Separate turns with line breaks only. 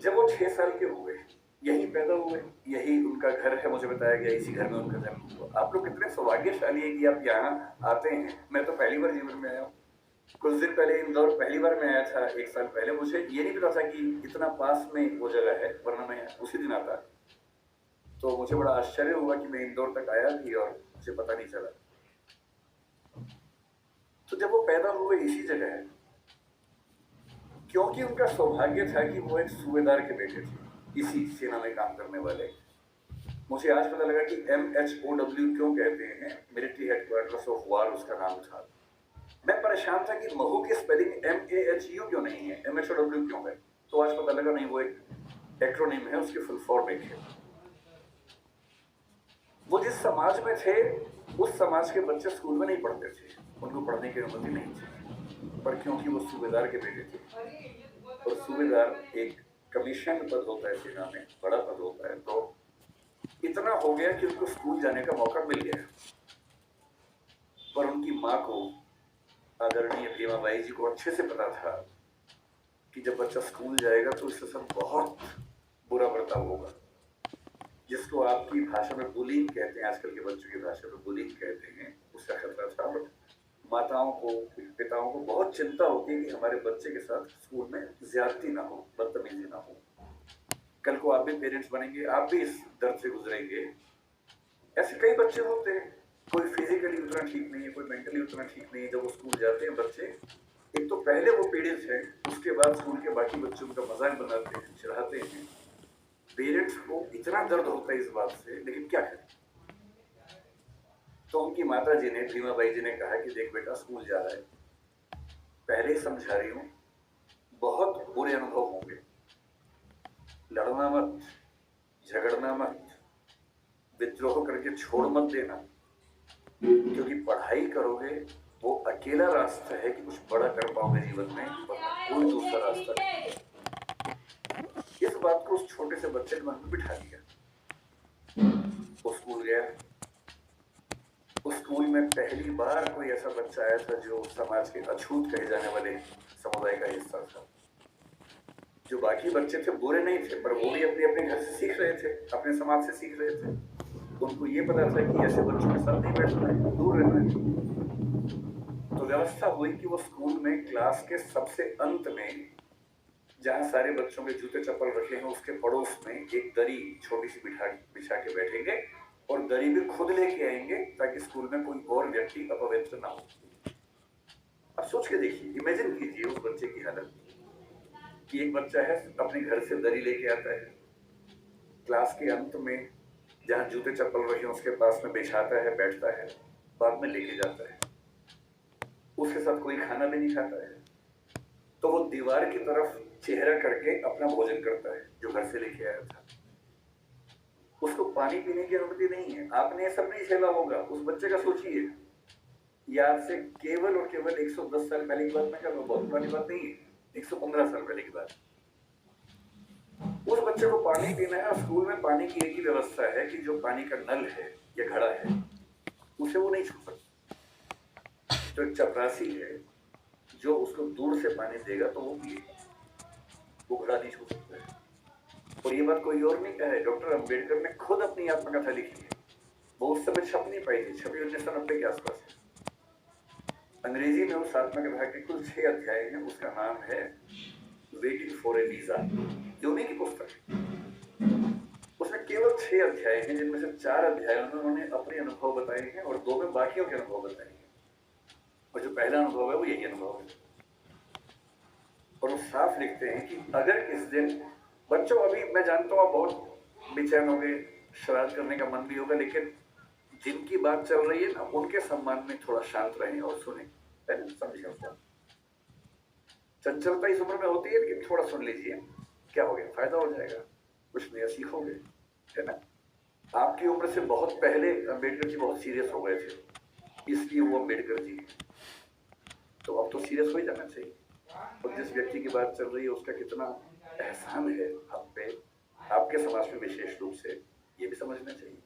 जब वो 6 साल के हुए, यहीं पैदा हुए, यही उनका घर है, मुझे बताया गया इसी घर में उनका जन्म हुआ। आप लोग कितने सौभाग्यशाली हैं कि आप यहाँ आते हैं। मैं तो पहली बार जीवन में आया हूँ। कुछ दिन पहले इंदौर पहली बार मैं आया था, 1 साल पहले। मुझे ये नहीं पता था कि इतना पास में वो जगह है, वरना मैं उसी दिन आता। तो मुझे बड़ा आश्चर्य हुआ कि मैं इंदौर तक आया भी और मुझे पता नहीं चला। तो जब वो पैदा हुए इसी जगह है, क्योंकि उनका सौभाग्य था कि वो एक सूबेदार के बेटे थे, इसी सेना में काम करने वाले। मुझे आज पता लगा कि MHOW क्यों कहते हैं, मिलिट्री हेडक्वार्टर्स ऑफ वार उसका नाम था। मैं परेशान था कि महू की स्पेलिंग MAHU क्यों नहीं है, MHOW क्यों है। तो आज पता लगा नहीं, वो एक एक्रोनिम है, उसकी फुल फॉर्म एक है। वो जिस समाज में थे, उस समाज के बच्चे स्कूल में नहीं पढ़ते थे, उनको पढ़ने की अनुमति नहीं थी। पर क्योंकि वो सूबेदार के बेटे थे, और सूबेदार एक कमीशन पद होता है सेना में, बड़ा पद होता है, तो इतना हो गया कि उनको स्कूल जाने का मौका मिल गया। पर उनकी माँ को, आदरणीय भीमाबाई जी को अच्छे से पता था कि जब बच्चा स्कूल जाएगा तो इससे सब बहुत बुरा बर्ताव होगा, जिसको आपकी भाषा में बुलिंग कहते हैं, आजकल के बच्चों की भाषा में बुलिंग कहते हैं, उसका खतरा था। और माताओं को, पिताओं को बहुत चिंता होती है कि हमारे बच्चे के साथ स्कूल में ज्यादती ना हो, बदतमीजी ना हो। कल को आप भी पेरेंट्स बनेंगे, आप भी इस दर्द से गुजरेंगे। ऐसे कई बच्चे होते हैं, कोई फिजिकली उतना ठीक नहीं है, कोई मेंटली उतना ठीक नहीं है। जब वो स्कूल जाते हैं बच्चे, एक तो पहले वो पीड़ित है, उसके बाद स्कूल के बाकी बच्चों का मजाक बनाते हैं, चिढ़ाते हैं। पेरेंट्स को इतना दर्द होता है इस बात से, लेकिन क्या करें। तो उनकी माता जी ने, भीमाबाई जी ने कहा कि देख बेटा, स्कूल जा रहा है, पहले ही समझा रही हूँ, बहुत बुरे अनुभव होंगे, लड़ना मत, झगड़ना मत, विद्रोह करके छोड़ मत देना, क्योंकि पढ़ाई करोगे वो अकेला रास्ता है कि कुछ बड़ा कर पाओगे जीवन में, वरना कोई दूसरा रास्ता नहीं। इस बात को उस छोटे से बच्चे के मन में बिठा दिया। वो स्कूल गया। उस स्कूल में पहली बार कोई ऐसा बच्चा आया था जो समाज के अछूत कहे जाने वाले समुदाय का हिस्सा था। जो बाकी बच्चे थे बुरे नहीं थे, पर वो भी अपने अपने घर से सीख रहे थे, अपने समाज से सीख रहे थे। उनको ये पता था कि ऐसे बच्चों के साथ नहीं बैठना है, दूर रहना है। तो व्यवस्था हुई कि वो स्कूल में क्लास के सबसे अंत में, जहाँ सारे बच्चों के जूते चप्पल रखे हैं, उसके पड़ोस में एक दरी छोटी सी बिछा के बैठेंगे, और दरी भी खुद लेके आएंगे ताकि स्कूल में कोई और व्यक्ति अपवित्र ना हो। अब सोच के देखिए, इमेजिन कीजिए उस बच्चे की हालत कि एक बच्चा है, अपने घर से दरी लेके आता है, क्लास के अंत में जहाँ जूते चप्पल रखे उसके पास में बिछाता है, बैठता है, बाद में लेके जाता है, उसके साथ कोई खाना भी नहीं खाता है। तो वो दीवार की तरफ चेहरा करके अपना भोजन करता है जो घर से लेके आया था। उसको पानी पीने की अनुमति नहीं है। आपने ये सब नहीं झेला होगा, उस बच्चे का सोचिए। याद से केवल और केवल 110 साल पहले की बात मैं कर रहा हूँ, बहुत पुरानी बात नहीं है, 115 साल पहले की बात। उस बच्चे को पानी पीना है, और स्कूल में पानी की एक ही व्यवस्था है कि जो पानी का नल है या घड़ा है, उसे वो नहीं छू सकता। तो एक चपरासी है जो उसको दूर से पानी देगा तो वो पिए, वो घड़ा नहीं छू सकता है। और ये बात कोई और नहीं कहा है, डॉक्टर अंबेडकर ने खुद अपनी आत्मकथा लिखी है। वो उस समय छप नहीं पाई थी, छपी 1990 के आसपास है। अंग्रेजी में उस आत्मकथा के कुल 6 अध्याय हैं। उसका नाम है वेटिंग फॉर ए वीजा, यूनी की पुस्तक है। उसमें केवल 6 अध्याय हैं, जिनमें से 4 अध्यायों में उन्होंने अपने अनुभव बताए हैं और 2 में बाकियों के अनुभव बताए हैं। और जो पहला अनुभव है वो यही अनुभव है। और वो साफ लिखते हैं कि अगर किस दिन बच्चों, अभी मैं जानता हूँ आप बहुत बेचैन होंगे, शरारत करने का मन भी होगा, लेकिन जिनकी बात चल रही है ना, उनके सम्मान में थोड़ा शांत रहें और सुने, समझिए उसको। चंचलता इस उम्र में होती है, लेकिन थोड़ा सुन लीजिए, क्या हो गया, फायदा हो जाएगा, कुछ नया सीखोगे, है ना। आपकी उम्र से बहुत पहले अम्बेडकर जी बहुत सीरियस हो गए थे, इसलिए वो अम्बेडकर जी। तो अब तो सीरियस हो ही जाना चाहिए। और जिस व्यक्ति की बात चल रही है उसका कितना एहसान है हम पे, आपके समाज में विशेष रूप से, ये भी समझना चाहिए।